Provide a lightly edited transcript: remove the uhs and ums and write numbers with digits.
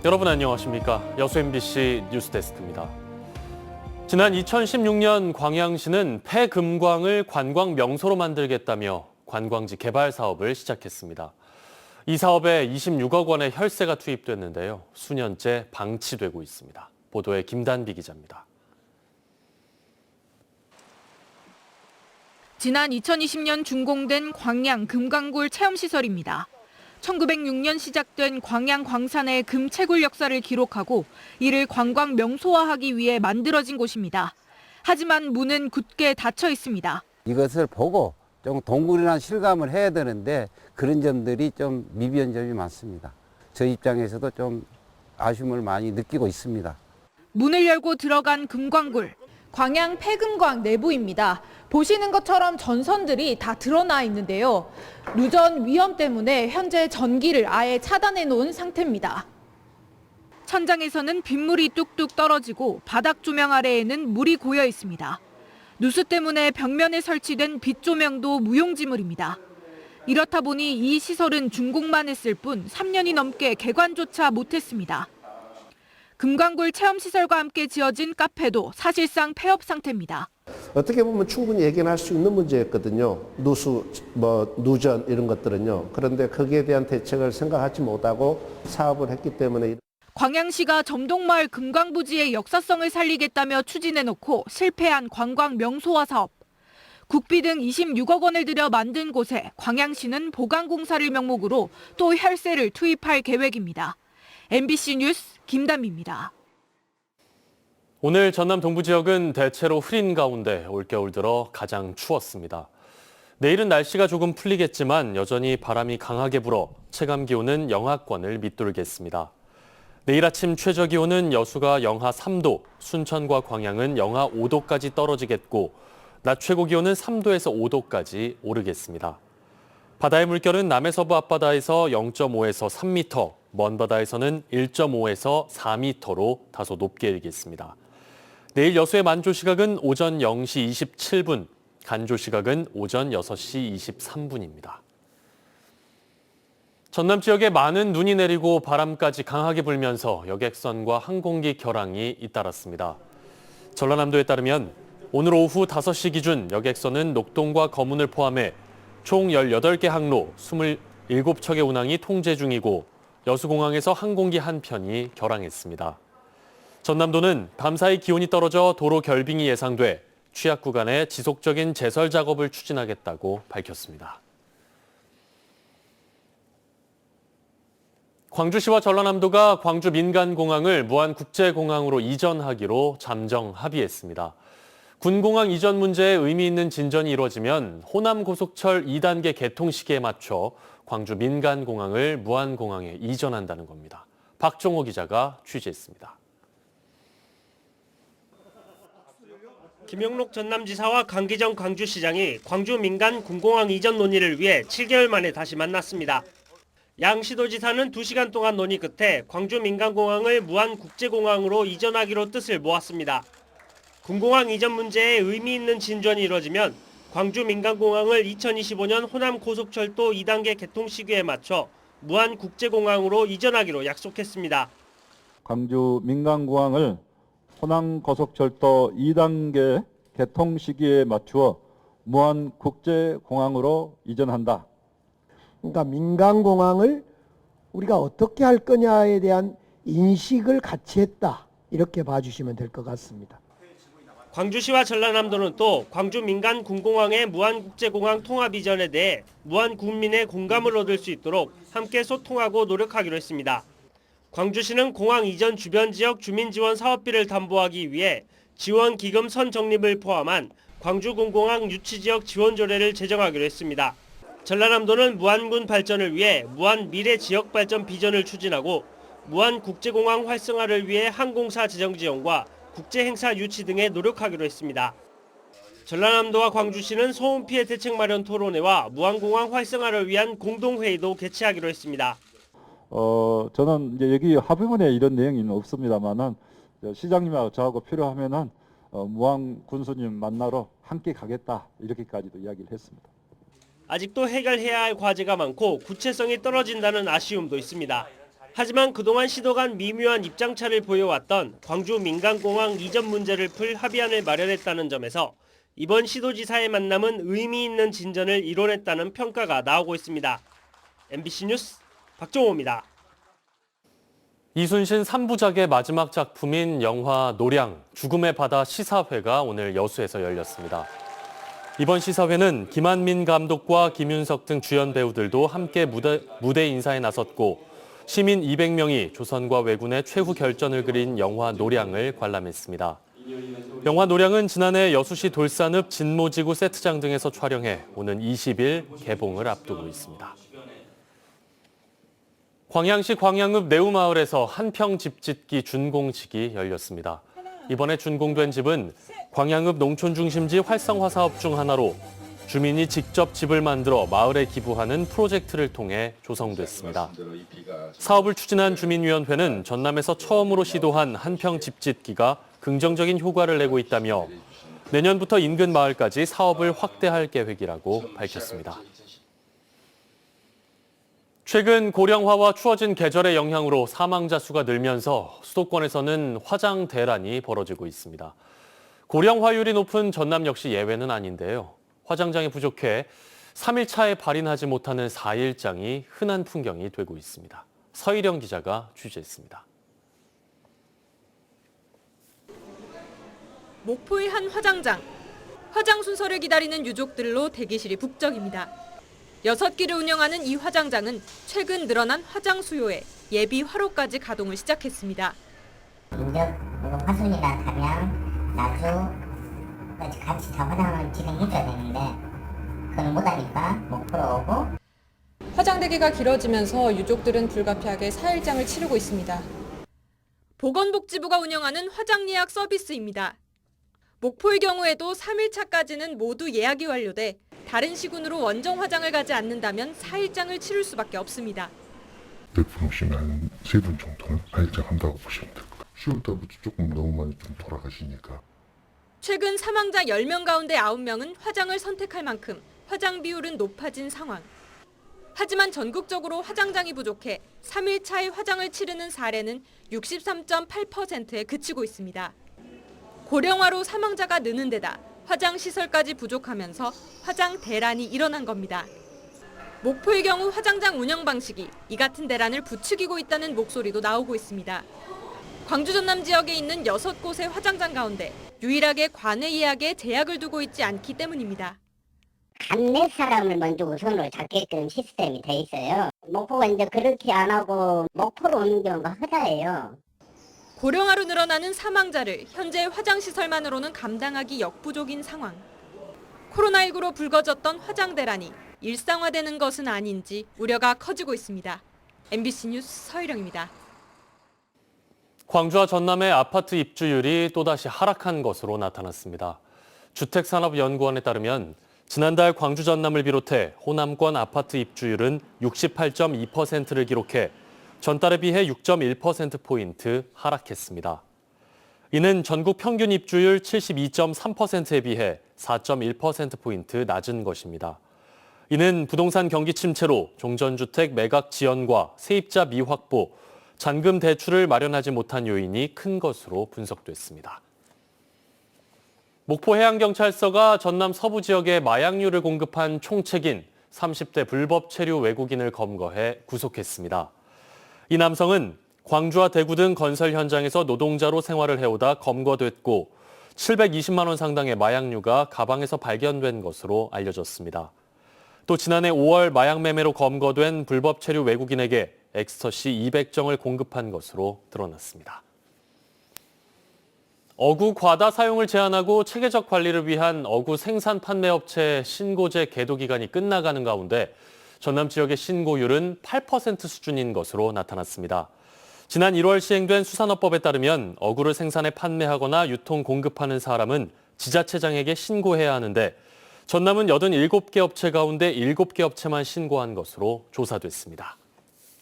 여러분 안녕하십니까? 여수 MBC 뉴스데스크입니다. 지난 2016년 광양시는 폐금광을 관광 명소로 만들겠다며 관광지 개발 사업을 시작했습니다. 이 사업에 26억 원의 혈세가 투입됐는데요. 수년째 방치되고 있습니다. 보도에 김단비 기자입니다. 지난 2020년 준공된 광양 금광굴 체험시설입니다. 1906년 시작된 광양 광산의 금 채굴 역사를 기록하고 이를 관광 명소화하기 위해 만들어진 곳입니다. 하지만 문은 굳게 닫혀 있습니다. 이것을 보고 좀 동굴이나 실감을 해야 되는데 그런 점들이 좀 미비한 점이 많습니다. 저 입장에서도 좀 아쉬움을 많이 느끼고 있습니다. 문을 열고 들어간 금광굴. 광양 폐금광 내부입니다. 보시는 것처럼 전선들이 다 드러나 있는데요. 누전 위험 때문에 현재 전기를 아예 차단해 놓은 상태입니다. 천장에서는 빗물이 뚝뚝 떨어지고 바닥 조명 아래에는 물이 고여 있습니다. 누수 때문에 벽면에 설치된 빛 조명도 무용지물입니다. 이렇다 보니 이 시설은 준공만 했을 뿐 3년이 넘게 개관조차 못했습니다. 금광굴 체험시설과 함께 지어진 카페도 사실상 폐업 상태입니다. 어떻게 보면 충분히 예견할 수 있는 문제였거든요. 누수, 누전 이런 것들은요. 그런데 거기에 대한 대책을 생각하지 못하고 사업을 했기 때문에. 광양시가 점동마을 금광부지의 역사성을 살리겠다며 추진해놓고 실패한 관광 명소화 사업. 국비 등 26억 원을 들여 만든 곳에 광양시는 보강공사를 명목으로 또 혈세를 투입할 계획입니다. MBC 뉴스 김단비입니다. 오늘 전남 동부 지역은 대체로 흐린 가운데 올겨울 들어 가장 추웠습니다. 내일은 날씨가 조금 풀리겠지만 여전히 바람이 강하게 불어 체감 기온은 영하권을 밑돌겠습니다. 내일 아침 최저 기온은 여수가 영하 3도, 순천과 광양은 영하 5도까지 떨어지겠고 낮 최고 기온은 3도에서 5도까지 오르겠습니다. 바다의 물결은 남해서부 앞바다에서 0.5에서 3m, 먼 바다에서는 1.5에서 4m로 다소 높게 일겠습니다. 내일 여수의 만조 시각은 오전 0시 27분, 간조 시각은 오전 6시 23분입니다. 전남 지역에 많은 눈이 내리고 바람까지 강하게 불면서 여객선과 항공기 결항이 잇따랐습니다. 전라남도에 따르면 오늘 오후 5시 기준 여객선은 녹동과 거문을 포함해 총 18개 항로 27척의 운항이 통제 중이고 여수공항에서 항공기 한 편이 결항했습니다. 전남도는 밤사이 기온이 떨어져 도로 결빙이 예상돼 취약 구간에 지속적인 제설 작업을 추진하겠다고 밝혔습니다. 광주시와 전라남도가 광주 민간공항을 무안국제공항으로 이전하기로 잠정 합의했습니다. 군공항 이전 문제에 의미 있는 진전이 이루어지면 호남고속철 2단계 개통 시기에 맞춰 광주 민간공항을 무안공항에 이전한다는 겁니다. 박종호 기자가 취재했습니다. 김영록 전남지사와 강기정 광주시장이 광주 민간 군공항 이전 논의를 위해 7개월 만에 다시 만났습니다. 양 시도지사는 2시간 동안 논의 끝에 광주 민간공항을 무안국제공항으로 이전하기로 뜻을 모았습니다. 군공항 이전 문제에 의미 있는 진전이 이뤄지면 광주 민간공항을 2025년 호남고속철도 2단계 개통 시기에 맞춰 무안국제공항으로 이전하기로 약속했습니다. 광주 민간공항을 호남고속철도 2단계 개통 시기에 맞추어 무안국제공항으로 이전한다. 그러니까 민간공항을 우리가 어떻게 할 거냐에 대한 인식을 같이 했다. 이렇게 봐주시면 될 것 같습니다. 광주시와 전라남도는 또 광주 민간 군공항의 무안국제공항 통합 이전에 대해 무안 국민의 공감을 얻을 수 있도록 함께 소통하고 노력하기로 했습니다. 광주시는 공항 이전 주변 지역 주민 지원 사업비를 담보하기 위해 지원 기금 선 적립을 포함한 광주 군공항 유치 지역 지원 조례를 제정하기로 했습니다. 전라남도는 무안군 발전을 위해 무안 미래 지역 발전 비전을 추진하고 무안 국제공항 활성화를 위해 항공사 재정 지원과 국제행사 유치 등에 노력하기로 했습니다. 전라남도와 광주시는 소음 피해 대책 마련 토론회와 무안공항 활성화를 위한 공동회의도 개최하기로 했습니다. 저는 이제 여기 합의문에 이런 내용은 없습니다만은 시장님하고 저하고 필요하면은 무안 군수님 만나러 함께 가겠다 이렇게까지도 이야기를 했습니다. 아직도 해결해야 할 과제가 많고 구체성이 떨어진다는 아쉬움도 있습니다. 하지만 그동안 시도간 미묘한 입장차를 보여왔던 광주 민간공항 이전 문제를 풀 합의안을 마련했다는 점에서 이번 시도지사의 만남은 의미 있는 진전을 이뤄냈다는 평가가 나오고 있습니다. MBC 뉴스 박종호입니다. 이순신 3부작의 마지막 작품인 영화 노량, 죽음의 바다 시사회가 오늘 여수에서 열렸습니다. 이번 시사회는 김한민 감독과 김윤석 등 주연 배우들도 함께 무대 인사에 나섰고 시민 200명이 조선과 왜군의 최후 결전을 그린 영화 노량을 관람했습니다. 영화 노량은 지난해 여수시 돌산읍 진모지구 세트장 등에서 촬영해 오는 20일 개봉을 앞두고 있습니다. 광양시 광양읍 내우마을에서 한평 집짓기 준공식이 열렸습니다. 이번에 준공된 집은 광양읍 농촌중심지 활성화 사업 중 하나로 주민이 직접 집을 만들어 마을에 기부하는 프로젝트를 통해 조성됐습니다. 사업을 추진한 주민위원회는 전남에서 처음으로 시도한 한평 집짓기가 긍정적인 효과를 내고 있다며 내년부터 인근 마을까지 사업을 확대할 계획이라고 밝혔습니다. 최근 고령화와 추워진 계절의 영향으로 사망자 수가 늘면서 수도권에서는 화장 대란이 벌어지고 있습니다. 고령화율이 높은 전남 역시 예외는 아닌데요. 화장장이 부족해 3일차에 발인하지 못하는 4일장이 흔한 풍경이 되고 있습니다. 서희령 기자가 취재했습니다. 목포의 한 화장장. 화장 순서를 기다리는 유족들로 대기실이 북적입니다. 6기를 운영하는 이 화장장은 최근 늘어난 화장 수요에 예비 화로까지 가동을 시작했습니다. 인적, 화순이나 담양, 나주 같이 다 화장을 진행해줘야 되는데 그건 못하니까 목포로 오고. 화장 대기가 길어지면서 유족들은 불가피하게 4일장을 치르고 있습니다. 보건복지부가 운영하는 화장 예약 서비스입니다. 목포의 경우에도 3일차까지는 모두 예약이 완료돼 다른 시군으로 원정 화장을 가지 않는다면 4일장을 치를 수밖에 없습니다. 대부분 오시면 한 3분 정도는 4일장 한다고 보시면 될 거예요. 10월달부터 조금 너무 많이 좀 돌아가시니까. 최근 사망자 10명 가운데 9명은 화장을 선택할 만큼 화장 비율은 높아진 상황. 하지만 전국적으로 화장장이 부족해 3일차에 화장을 치르는 사례는 63.8%에 그치고 있습니다. 고령화로 사망자가 느는 데다 화장시설까지 부족하면서 화장 대란이 일어난 겁니다. 목포의 경우 화장장 운영 방식이 이 같은 대란을 부추기고 있다는 목소리도 나오고 있습니다. 광주 전남 지역에 있는 6곳의 화장장 가운데 유일하게 관외 예약에 제약을 두고 있지 않기 때문입니다. 감내 사람을 먼저 우선으로 잡게끔 시스템이 돼 있어요. 목포가 이제 그렇게 안 하고 목포로 오는 경우가 허다해요. 고령화로 늘어나는 사망자를 현재 화장시설만으로는 감당하기 역부족인 상황. 코로나19로 불거졌던 화장 대란이 일상화되는 것은 아닌지 우려가 커지고 있습니다. MBC 뉴스 서희령입니다. 광주와 전남의 아파트 입주율이 또다시 하락한 것으로 나타났습니다. 주택산업연구원에 따르면 지난달 광주 전남을 비롯해 호남권 아파트 입주율은 68.2%를 기록해 전달에 비해 6.1%포인트 하락했습니다. 이는 전국 평균 입주율 72.3%에 비해 4.1%포인트 낮은 것입니다. 이는 부동산 경기 침체로 종전주택 매각 지연과 세입자 미확보, 잔금 대출을 마련하지 못한 요인이 큰 것으로 분석됐습니다. 목포해양경찰서가 전남 서부 지역에 마약류를 공급한 총책인 30대 불법 체류 외국인을 검거해 구속했습니다. 이 남성은 광주와 대구 등 건설 현장에서 노동자로 생활을 해오다 검거됐고 720만 원 상당의 마약류가 가방에서 발견된 것으로 알려졌습니다. 또 지난해 5월 마약 매매로 검거된 불법 체류 외국인에게 엑스터시 200정을 공급한 것으로 드러났습니다. 어구 과다 사용을 제한하고 체계적 관리를 위한 어구 생산 판매 업체 신고제 계도 기간이 끝나가는 가운데 전남 지역의 신고율은 8% 수준인 것으로 나타났습니다. 지난 1월 시행된 수산업법에 따르면 어구를 생산해 판매하거나 유통 공급하는 사람은 지자체장에게 신고해야 하는데 전남은 87개 업체 가운데 7개 업체만 신고한 것으로 조사됐습니다.